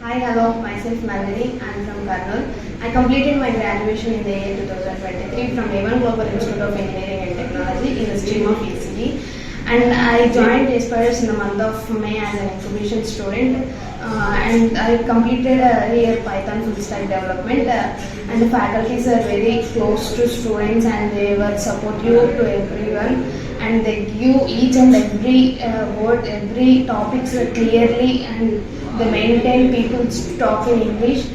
Hi, hello, myself Nandini. I am from Karnal. I completed my graduation in the year 2023 from A1 Global Institute of Engineering and Technology in the stream of ECE. And I joined Jspiders in the month of May as an incubation student. And I completed a year Python full stack development. And the faculties are very close to students and they will support you to everyone. And they give each and every word, every topics clearly, and they maintain people to talk in English.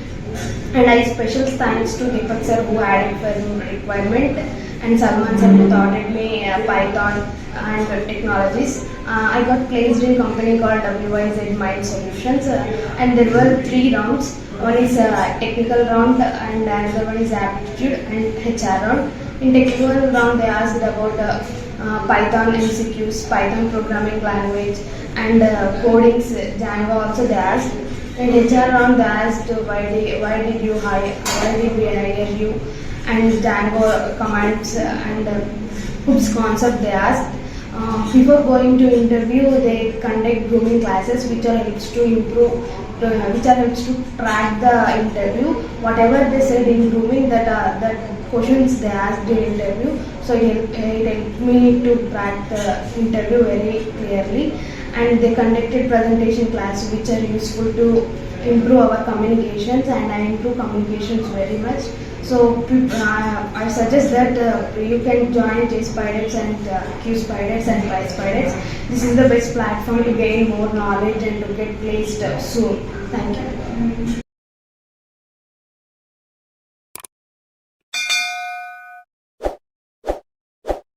And I special thanks to Deepak sir who added for requirement, and Salman sir who taught me Python and technologies. I got placed in a company called WYZMinds Solutions, and there were 3 rounds. One is a technical round, and another one is aptitude and HR round. In technical round, they asked about Python MCQs, Python programming language, and codings, Django also they asked. In HR round, they asked why did we hire you, and Django commands and hooks concept they asked. Before going to interview, they conduct grooming classes, which are helps to improve, which are helps to track the interview. Whatever they said in grooming, that questions they asked in interview, so it helped me to track the interview very clearly. And they conducted presentation class, which are useful to improve our communications, and I improve communications very much. So I suggest that you can join Jspiders and Qspiders and Jspiders. This is the best platform to gain more knowledge and to get placed soon. Thank you.